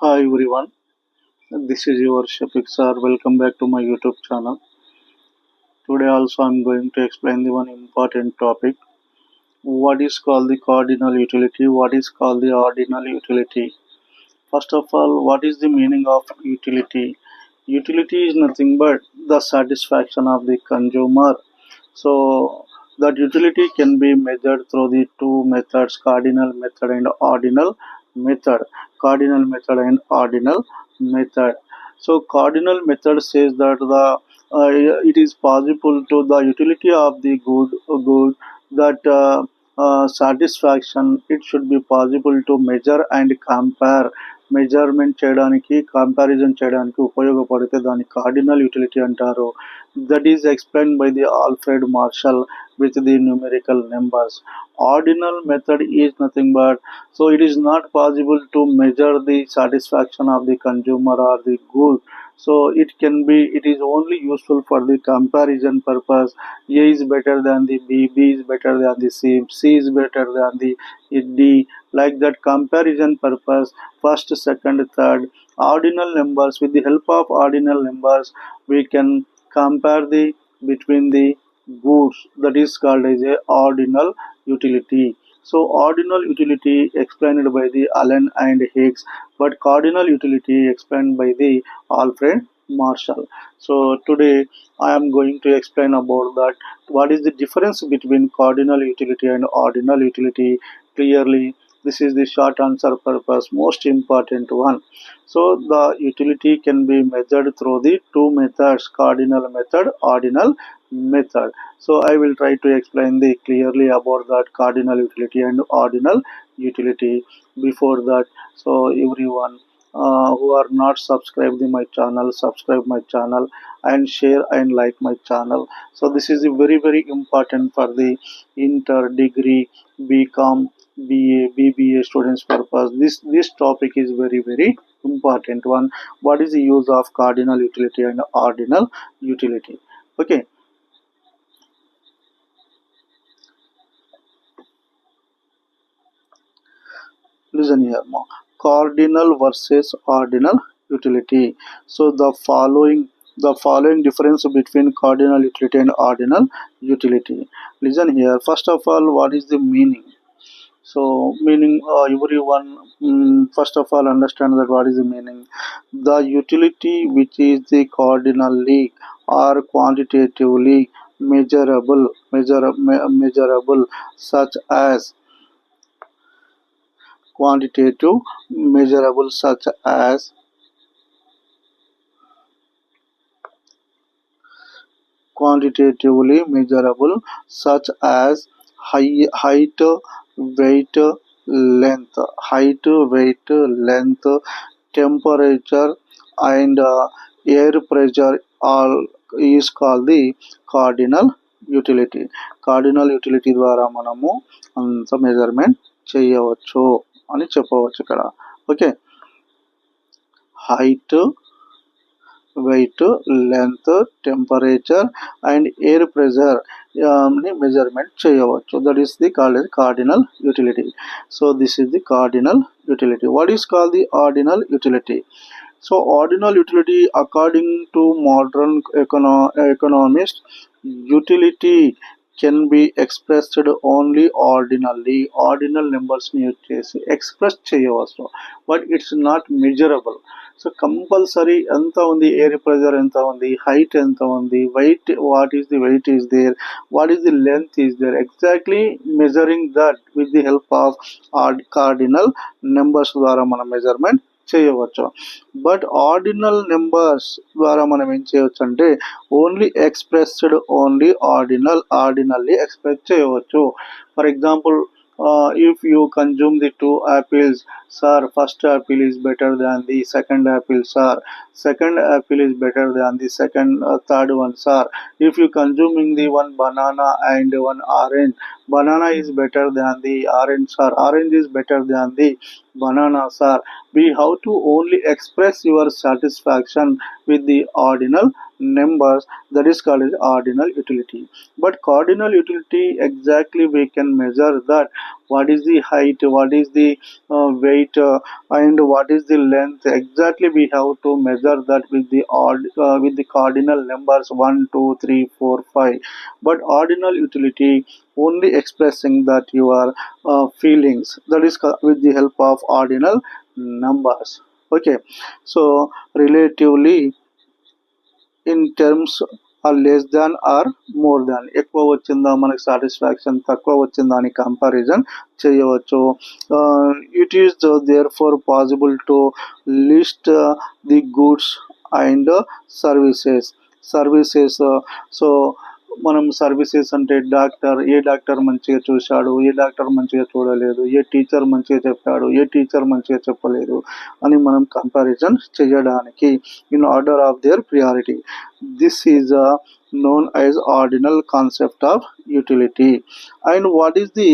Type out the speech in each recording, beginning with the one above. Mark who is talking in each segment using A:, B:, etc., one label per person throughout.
A: Hi everyone, this is your Shafiq sir. Welcome back to my YouTube channel. Today also I'm going to explain the one important topic. What is called the cardinal utility? What is called the ordinal utility? First of all, what is the meaning of utility? Utility is nothing but the satisfaction of the consumer. So that utility can be measured through the two methods, cardinal method and ordinal method. Cardinal method and ordinal method. So cardinal method says that it is possible to the utility of the good that satisfaction it should be possible to measure and compare. Measurement చేయడానికి comparison చేయడానికి ఉపయోగపడితే దాన్ని cardinal utility అంటారు. That is explained by the Alfred Marshall with the numerical numbers. Ordinal method is nothing but it is not possible to measure the satisfaction of the consumer or the good. So it is only useful for the comparison purpose. A is better than the B is better than the C is better than the D, like that comparison purpose. First, second, third ordinal numbers, with the help of ordinal numbers we can compare the between the goods. That is called as a ordinal utility. So ordinal utility explained by the Allen and Higgs, but cardinal utility explained by the Alfred Marshall. So today I am going to explain about that what is the difference between cardinal utility and ordinal utility clearly. This is the short answer purpose, most important one. So the utility can be measured through the two methods, cardinal method, ordinal method. So I will try to explain the clearly about that cardinal utility and ordinal utility. Before that, so everyone who are not subscribed my channel, subscribe my channel and share and like my channel. So this is very important for the inter degree, BCom, BA, BBA students purpose. This topic is very important one. What is the use of cardinal utility and ordinal utility? Okay, listen here now. Cardinal versus ordinal utility. So the following difference between cardinal utility and ordinal utility. Listen here. First of all, what is the meaning? So meaning, everyone first of all understand that what is the meaning. The utility which is the cardinally or quantitatively measurable, such as quantitative measurable such as quantitatively measurable such as height, weight, length, temperature and air pressure all is called the cardinal utility. Cardinal utility ద్వారా మనము అంత measurement చేయవచ్చు అని చెప్పవచ్చు ఇక్కడ. Okay, height, weight, length, temperature and air pressure ని measurement చేయవచ్చు. That is the called as cardinal utility. So this is the cardinal utility. What is called the ordinal utility? So ordinal utility according to modern economists, utility can be expressed only ordinally. Ordinal numbers ని use చేసి express చేయవచ్చు, but it's not measurable. So compulsory ఎంత ఉంది, air pressure ఎంత ఉంది, height ఎంత ఉంది, weight, what is the weight is there, what is the length is there, exactly measuring that with the help of cardinal numbers ద్వారా మనం measurement చేయవచ్చు. But ordinal numbers ద్వారా మనం ఏం చేయవచ్చు అంటే ఓన్లీ ఎక్స్ప్రెస్డ్ ఓన్లీ ఆర్డినల్లీ ఎక్స్ప్రెస్ చేయవచ్చు. For example, if you consume the two apples, sir, first apple is better than the second apple, sir, second apple is better than the third one, sir. If you consuming the one banana and one orange, banana is better than the orange, sir, orange is better than the banana, sir. We have to only express your satisfaction with the ordinal numbers, that is called as ordinal utility. But cardinal utility, exactly we can measure that what is the height, what is the weight, and what is the length. Exactly we have to measure that with the with the cardinal numbers 1, 2, 3, 4, 5. But ordinal utility only expressing that your feelings, that is with the help of ordinal numbers. Okay, so relatively in terms are less than or more than, ఎక్కువ వచ్చిందా మనకి satisfaction, తక్కువ వచ్చిందా అని comparison చేయవచ్చు. It is therefore possible to list the goods and services. So మనం services అంటే doctor, ఏ doctor మంచిగా చూశాడు, ఏ డాక్టర్ మంచిగా చూడలేదు, ఏ టీచర్ మంచిగా చెప్పాడు, ఏ టీచర్ మంచిగా చెప్పలేదు అని మనం కంపారిజన్ చేయడానికి in order of their priority. This is known as ordinal concept of utility. And what is the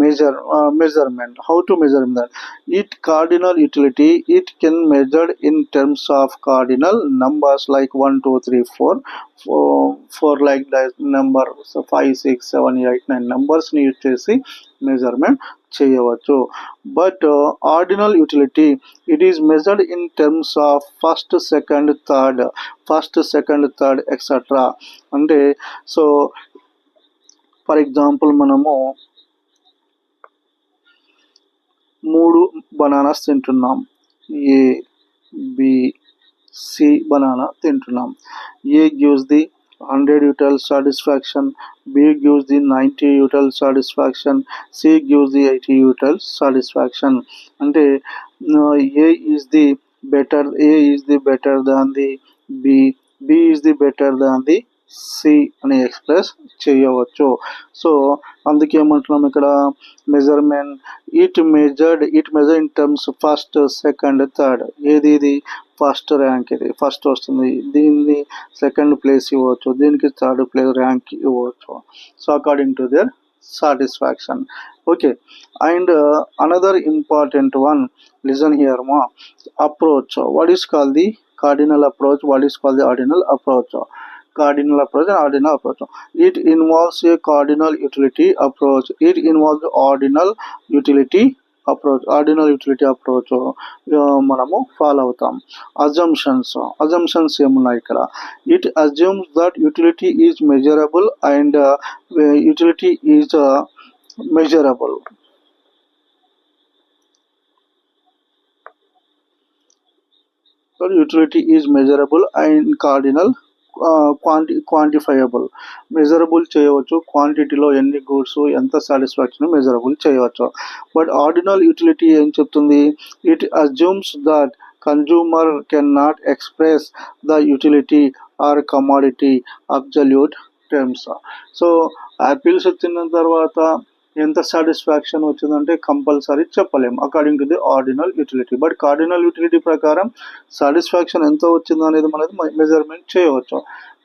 A: measurement, how to measure that? It cardinal utility, it can measured in terms of cardinal numbers like 1, 2, 3, 4, for like that number, so 5, 6, 7, 8, 9 numbers ని use చేసి measurement చేయవచ్చు. But ordinal utility, it is measured in terms of first, second, third etcetera. అంటే so for example మనము 3 bananas తింటున్నాం, A B C banana తింటున్నాం. ఏ gives the 100 util satisfaction, B gives the 90 util satisfaction, C gives the 80 util satisfaction. అంటే A is the better than the B is the better than the C అని express చేయవచ్చు. So అందుకే ఏమంటున్నాం ఇక్కడ measurement, it measure in terms first, second, third. ఏది ఇది first rank, ఇది first వస్తుంది, దీన్ని సెకండ్ ప్లేస్ ఇవ్వచ్చు, దీనికి థర్డ్ ప్లేస్ ర్యాంక్ ఇవ్వచ్చు. So according to their satisfaction. Okay, and another important one, listen here మా, approach. What is called the cardinal approach, what is called the ordinal approach. Cardinal approach and ordinal approach, it involves a cardinal utility approach, it involves ordinal utility approach. Ordinal utility approach మనము follow అవుతాం. Assumptions ఏమున్నాయి ఇక్కడ? It assumes that utility is measurable and utility is measurable. Utility is measurable and cardinal quantifiable. Measurable చేయవచ్చు, క్వాంటిటీలో ఎన్ని goods, ఎంత satisfaction measurable చేయవచ్చు. But ordinal utility ఏం చెప్తుంది? It assumes that consumer can not express the utility or commodity absolute terms. So apples తిన్న తర్వాత ఎంత సాటిస్ఫాక్షన్ వచ్చిందంటే కంపల్సరీ చెప్పలేము according to the ordinal utility. But cardinal utility ప్రకారం సాటిస్ఫాక్షన్ ఎంత వచ్చిందో అనేది మనది మెజర్మెంట్ చేయవచ్చు.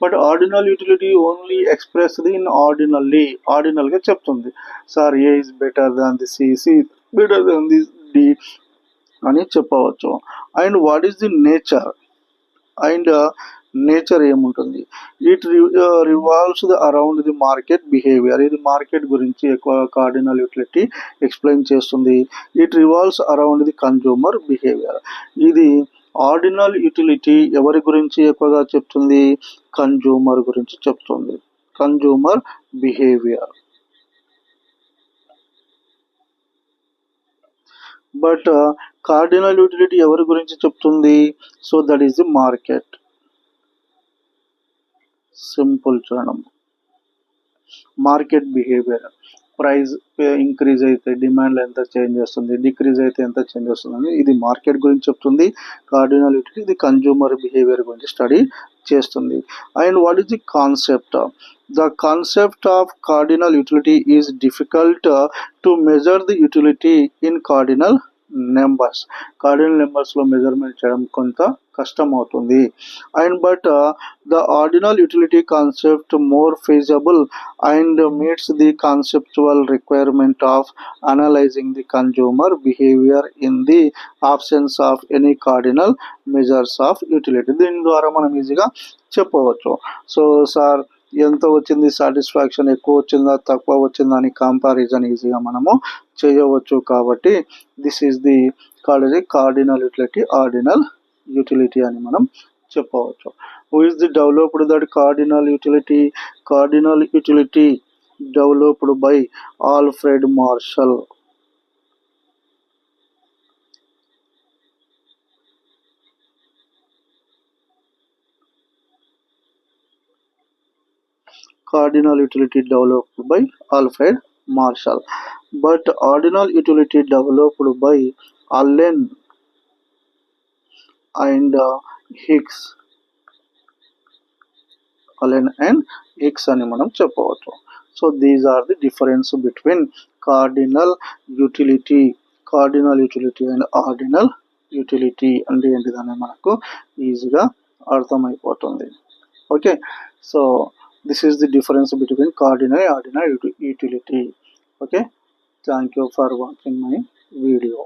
A: But ordinal utility only expressed in ఆర్డినల్గా చెప్తుంది. Sir A is better than the C better than the D అని చెప్పవచ్చు. And what is the nature? And nature ఏముంటుంది? It revolves around the market behaviour. ఇది market గురించి ఎక్కువ cardinal utility explain చేస్తుంది. It revolves around the consumer behaviour. ఇది ordinal utility ఎవరి గురించి ఎక్కువగా చెప్తుంది? కన్జ్యూమర్ గురించి చెప్తుంది, consumer behaviour. But cardinal utility ఎవరి గురించి చెప్తుంది? So that is the market. Simple చూడడం, మార్కెట్ బిహేవియర్, ప్రైస్ ఇంక్రీజ్ అయితే డిమాండ్ ఎంత చేంజ్ చేస్తుంది, డిక్రీజ్ అయితే ఎంత చేంజ్ వస్తుంది, ఇది మార్కెట్ గురించి చెప్తుంది. కార్డినల్ యూటిలిటీ ఇది కన్జ్యూమర్ బిహేవియర్ గురించి స్టడీ చేస్తుంది. And what is the concept? The concept of cardinal utility is difficult to measure the utility in cardinal numbers. Cardinal నెంబర్స్లో మెజర్మెంట్ చేయడం కొంత కష్టం అవుతుంది. And but the ordinal utility concept more feasible and meets the conceptual requirement of analysing the consumer behaviour in the absence of any cardinal measures of utility. దీని ద్వారా మనం ఈజీగా చెప్పవచ్చు. సో సార్ ఎంత వచ్చింది, సాటిస్ఫాక్షన్ ఎక్కువ వచ్చిందా తక్కువ వచ్చిందా అని కంపారిజన్ ఈజీగా మనము చేయవచ్చు. కాబట్టి this is the called cardinal utility, ordinal utility అని మనం చెప్పవచ్చు. Who is the developed that cardinal utility? Cardinal utility developed by Alfred martial. Cardinal utility developed by Alfred Marshall. But ordinal utility developed by Allen and Hicks. Allen and Hicks అని మనం చెప్పవచ్చు. So these are the difference between cardinal utility and ordinal utility అంటే ఏంటిదని మనకు ఈజీగా అర్థమైపోతుంది. Okay, so this is the difference between cardinal and ordinal utility. Okay, thank you for watching my video.